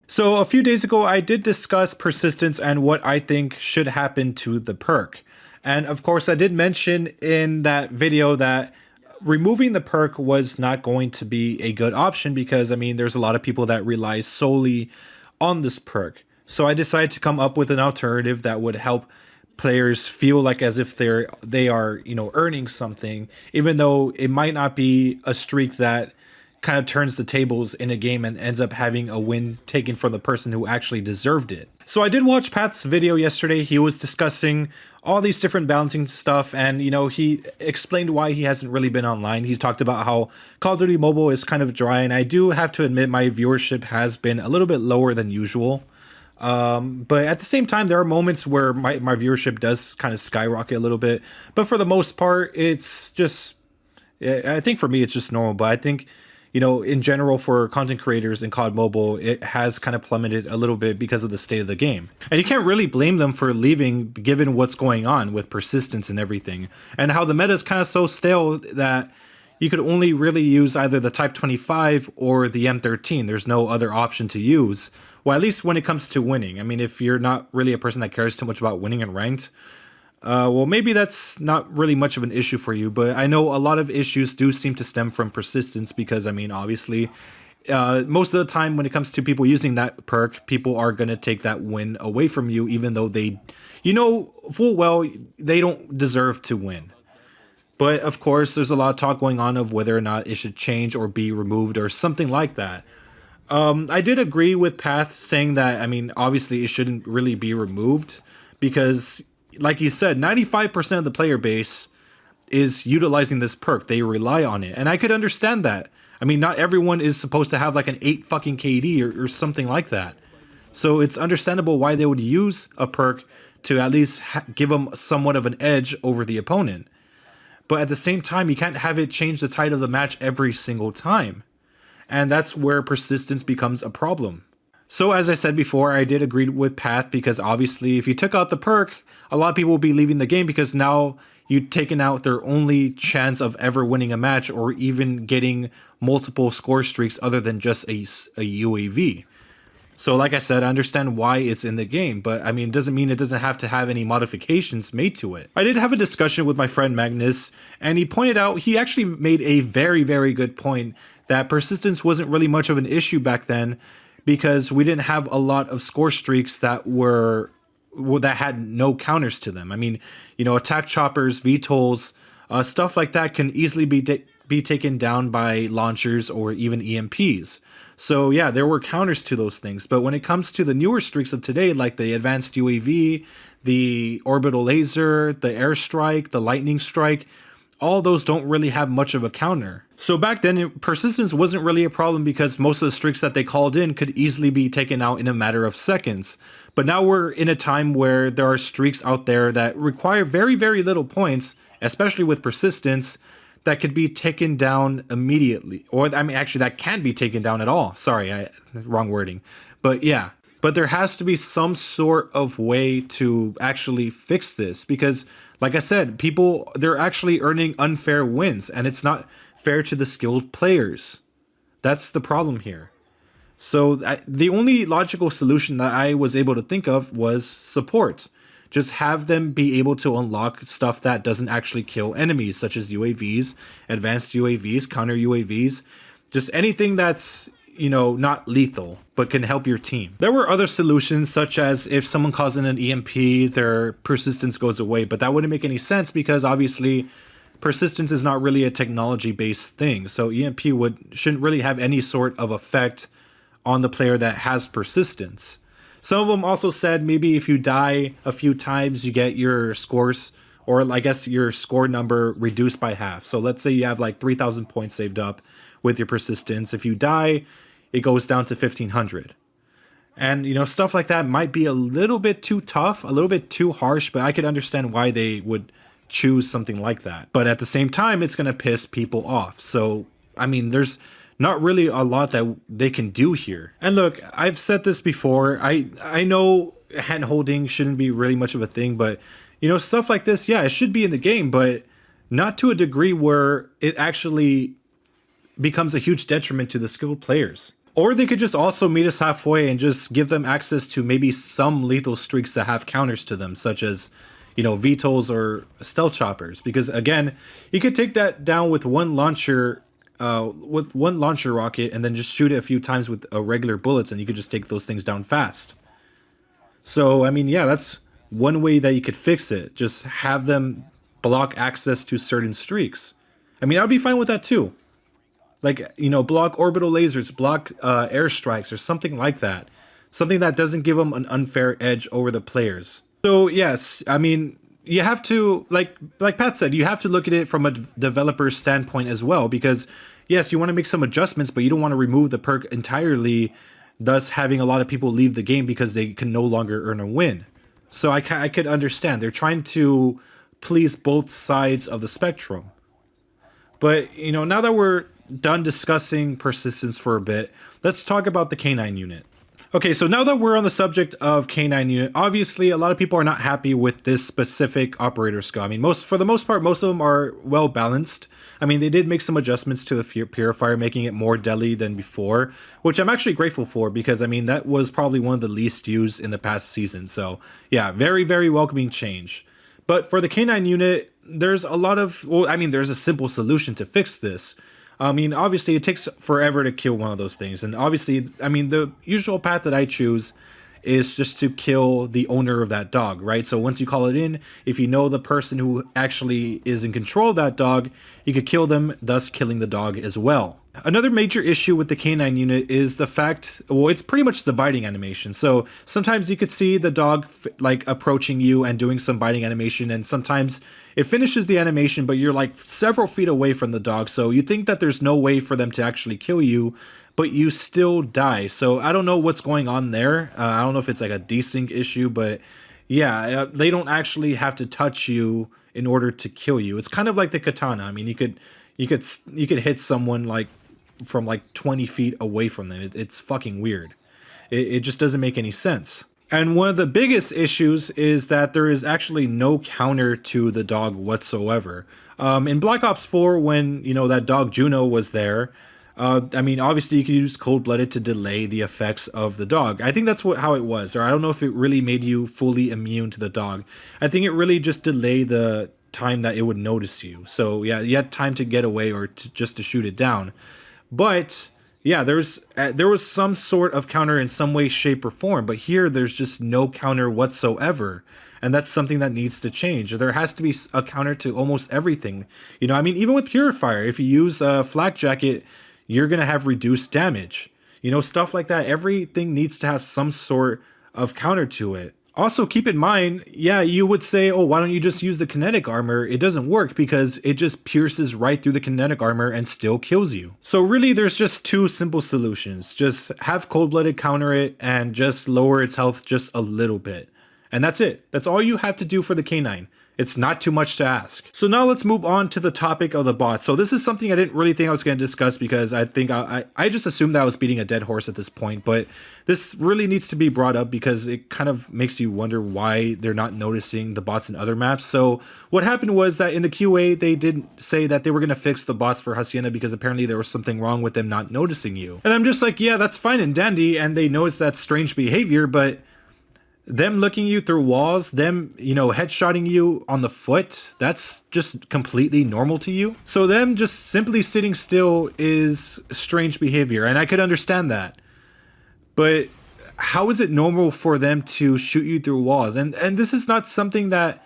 So a few days ago, I did discuss persistence and what I think should happen to the perk. And of course, I did mention in that video that removing the perk was not going to be a good option because, I mean, there's a lot of people that rely solely on this perk. So I decided to come up with an alternative that would help players feel like as if they are earning something, even though it might not be a streak that kind of turns the tables in a game and ends up having a win taken from the person who actually deserved it. So I did watch Pat's video yesterday. He was discussing all these different balancing stuff, and he explained why he hasn't really been online. He talked about how Call of Duty Mobile is kind of dry, and I do have to admit my viewership has been a little bit lower than usual. But at the same time, there are moments where my viewership does kind of skyrocket a little bit. But for the most part, it's just, I think for me, it's just normal. But I think, in general, for content creators in COD Mobile, it has kind of plummeted a little bit because of the state of the game. And you can't really blame them for leaving given what's going on with persistence and everything. And how the meta is kind of so stale that you could only really use either the Type 25 or the M13. There's no other option to use. Well, at least when it comes to winning. I mean, if you're not really a person that cares too much about winning and ranked, well, maybe that's not really much of an issue for you. But I know a lot of issues do seem to stem from persistence because, I mean, obviously, most of the time when it comes to people using that perk, people are going to take that win away from you, even though they, full well, they don't deserve to win. But of course, there's a lot of talk going on of whether or not it should change or be removed or something like that. I did agree with Path saying that, I mean, obviously it shouldn't really be removed because, like you said, 95% of the player base is utilizing this perk. They rely on it. And I could understand that. I mean, not everyone is supposed to have like an 8 fucking KD or something like that. So it's understandable why they would use a perk to at least give them somewhat of an edge over the opponent. But at the same time, you can't have it change the tide of the match every single time. And that's where persistence becomes a problem. So as I said before, I did agree with Path because obviously if you took out the perk, a lot of people will be leaving the game because now you've taken out their only chance of ever winning a match or even getting multiple score streaks other than just a UAV. So like I said, I understand why it's in the game, but I mean, it doesn't mean it doesn't have to have any modifications made to it. I did have a discussion with my friend Magnus, and he pointed out, he actually made a very, very good point that persistence wasn't really much of an issue back then because we didn't have a lot of score streaks that had no counters to them. I mean, attack choppers, VTOLs, stuff like that can easily be taken down by launchers or even EMPs. So yeah, there were counters to those things. But when it comes to the newer streaks of today, like the advanced UAV, the orbital laser, the airstrike, the lightning strike, all those don't really have much of a counter. So back then, persistence wasn't really a problem because most of the streaks that they called in could easily be taken out in a matter of seconds. But now we're in a time where there are streaks out there that require very, very little points, especially with persistence, that could be taken down immediately. Or, I mean, actually, that can't be taken down at all. Sorry, wrong wording. But yeah. But there has to be some sort of way to actually fix this because, like I said, they're actually earning unfair wins, and it's not fair to the skilled players. That's the problem here. So the only logical solution that I was able to think of was support. Just have them be able to unlock stuff that doesn't actually kill enemies, such as UAVs, advanced UAVs, counter UAVs, just anything that's, not lethal, but can help your team. There were other solutions, such as if someone calls in an EMP, their persistence goes away, but that wouldn't make any sense because obviously persistence is not really a technology-based thing. So EMP shouldn't really have any sort of effect on the player that has persistence. Some of them also said maybe if you die a few times, you get your scores, or I guess your score number reduced by half. So let's say you have like 3,000 points saved up with your persistence. If you die, it goes down to 1,500. And, stuff like that might be a little bit too tough, a little bit too harsh, but I could understand why they would choose something like that. But at the same time, it's going to piss people off. So, I mean, there's not really a lot that they can do here. And look, I've said this before. I know hand holding shouldn't be really much of a thing, but stuff like this, yeah, it should be in the game, but not to a degree where it actually becomes a huge detriment to the skilled players. Or they could just also meet us halfway and just give them access to maybe some lethal streaks that have counters to them, such as, VTOLs or stealth choppers. Because again, you could take that down with one launcher rocket and then just shoot it a few times with regular bullets, and you could just take those things down fast. So, I mean, yeah, that's one way that you could fix it. Just have them block access to certain streaks. I mean, I'd be fine with that too. Like, block orbital lasers, block airstrikes, or something like that. Something that doesn't give them an unfair edge over the players. So, yes, I mean, you have to, like Pat said, you have to look at it from a developer's standpoint as well. Because, yes, you want to make some adjustments, but you don't want to remove the perk entirely, thus having a lot of people leave the game because they can no longer earn a win. So I could understand. They're trying to please both sides of the spectrum. But, now that we're done discussing persistence for a bit, let's talk about the K9 unit. Okay, so now that we're on the subject of K9 unit, obviously a lot of people are not happy with this specific operator skill. I mean, for the most part, most of them are well balanced. I mean, they did make some adjustments to the purifier, making it more deadly than before, which I'm actually grateful for because, I mean, that was probably one of the least used in the past season. So yeah, very, very welcoming change. But for the K9 unit, there's there's a simple solution to fix this. I mean, obviously, it takes forever to kill one of those things. And obviously, I mean, the usual path that I choose is just to kill the owner of that dog, right? So once you call it in, if you know the person who actually is in control of that dog, you could kill them, thus killing the dog as well. Another major issue with the K9 unit is the fact, well, it's pretty much the biting animation. So sometimes you could see the dog like approaching you and doing some biting animation, and sometimes it finishes the animation, but you're like several feet away from the dog. So you think that there's no way for them to actually kill you, but you still die. So I don't know what's going on there. I don't know if it's like a desync issue, but yeah, they don't actually have to touch you in order to kill you. It's kind of like the katana. I mean, you could hit someone like from like 20 feet away from them. It's fucking weird. It just doesn't make any sense. And one of the biggest issues is that there is actually no counter to the dog whatsoever. In Black Ops 4, when that dog Juno was there, I mean, obviously you could use cold-blooded to delay the effects of the dog. I think that's how it was, or I don't know if it really made you fully immune to the dog. I think it really just delayed the time that it would notice you. So yeah, you had time to get away or just to shoot it down. But yeah, there was some sort of counter in some way, shape, or form. But here, there's just no counter whatsoever. And that's something that needs to change. There has to be a counter to almost everything. I mean, even with Purifier, if you use a Flak Jacket, you're going to have reduced damage. Stuff like that. Everything needs to have some sort of counter to it. Also, keep in mind, yeah, you would say, oh, why don't you just use the kinetic armor? It doesn't work because it just pierces right through the kinetic armor and still kills you. So really, there's just two simple solutions. Just have cold-blooded counter it and just lower its health just a little bit. And that's it. That's all you have to do for the K9. It's not too much to ask. So now let's move on to the topic of the bots. So this is something I didn't really think I was going to discuss because I think I just assumed that I was beating a dead horse at this point. But this really needs to be brought up because it kind of makes you wonder why they're not noticing the bots in other maps. So what happened was that in the QA, they did say that they were going to fix the bots for Hacienda because apparently there was something wrong with them not noticing you. And I'm just like, yeah, that's fine and dandy. And they noticed that strange behavior, but them looking you through walls, them, headshotting you on the foot, that's just completely normal to you. So them just simply sitting still is strange behavior, and I could understand that. But how is it normal for them to shoot you through walls? And this is not something that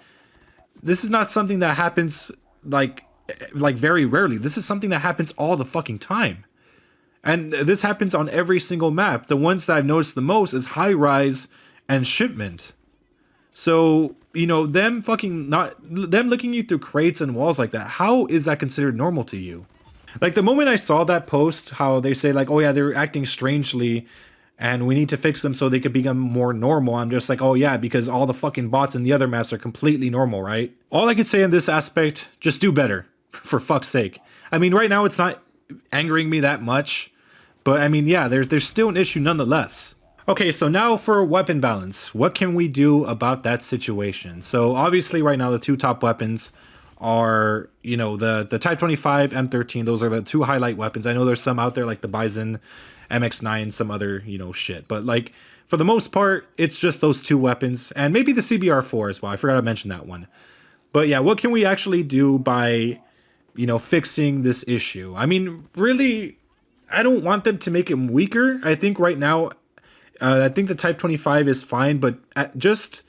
happens like very rarely. This is something that happens all the fucking time. And this happens on every single map. The ones that I've noticed the most is High Rise and Shipment. So, them looking you through crates and walls like that, how is that considered normal to you? Like, the moment I saw that post, how they say like, oh yeah, they're acting strangely and we need to fix them so they could become more normal, I'm just like, oh yeah, because all the fucking bots in the other maps are completely normal, right? All I could say in this aspect, just do better, for fuck's sake. I mean, right now it's not angering me that much, but I mean, yeah, there's still an issue nonetheless. Okay, so now for weapon balance. What can we do about that situation? So obviously right now the two top weapons are, the Type 25, M13. Those are the two highlight weapons. I know there's some out there like the Bison MX9, some other, shit. But like for the most part, it's just those two weapons and maybe the CBR4 as well. I forgot to mention that one. But yeah, what can we actually do by, fixing this issue? I mean, really, I don't want them to make him weaker. I think right now, I think the Type 25 is fine, but just,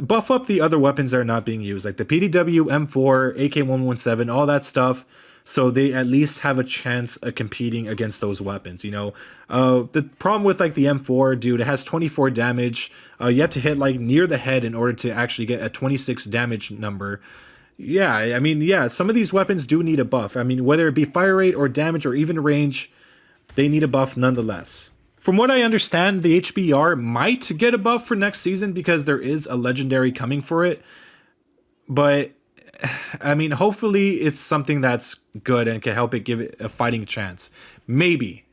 buff up the other weapons that are not being used, like the PDW, M4, AK-117, all that stuff, so they at least have a chance of competing against those weapons. The problem with like the M4, dude, it has 24 damage. You have to hit like near the head in order to actually get a 26 damage number. Yeah, I mean, yeah, some of these weapons do need a buff. I mean, whether it be fire rate or damage or even range, they need a buff nonetheless. From what I understand, the HBR might get a buff for next season because there is a legendary coming for it. But, I mean, hopefully it's something that's good and can help it give it a fighting chance. Maybe.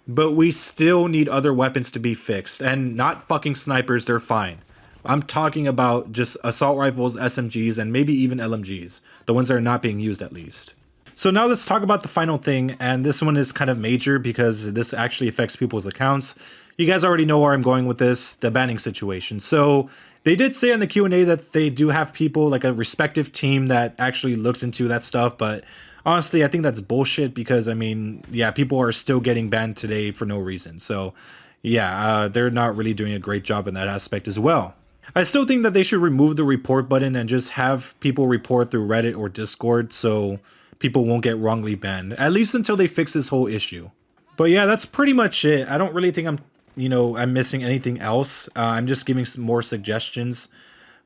But we still need other weapons to be fixed. And not fucking snipers, they're fine. I'm talking about just assault rifles, SMGs, and maybe even LMGs. The ones that are not being used at least. So now let's talk about the final thing, and this one is kind of major because this actually affects people's accounts. You guys already know where I'm going with this, the banning situation. So they did say in the Q&A that they do have people, like a respective team that actually looks into that stuff, but honestly, I think that's bullshit because, I mean, yeah, people are still getting banned today for no reason. So yeah, they're not really doing a great job in that aspect as well. I still think that they should remove the report button and just have people report through Reddit or Discord so people won't get wrongly banned, at least until they fix this whole issue. But yeah, that's pretty much it. I don't really think I'm missing anything else. I'm just giving some more suggestions.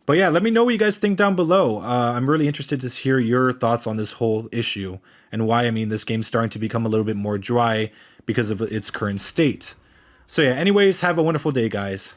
But yeah, let me know what you guys think down below. I'm really interested to hear your thoughts on this whole issue and why, this game's starting to become a little bit more dry because of its current state. So yeah, anyways, have a wonderful day, guys.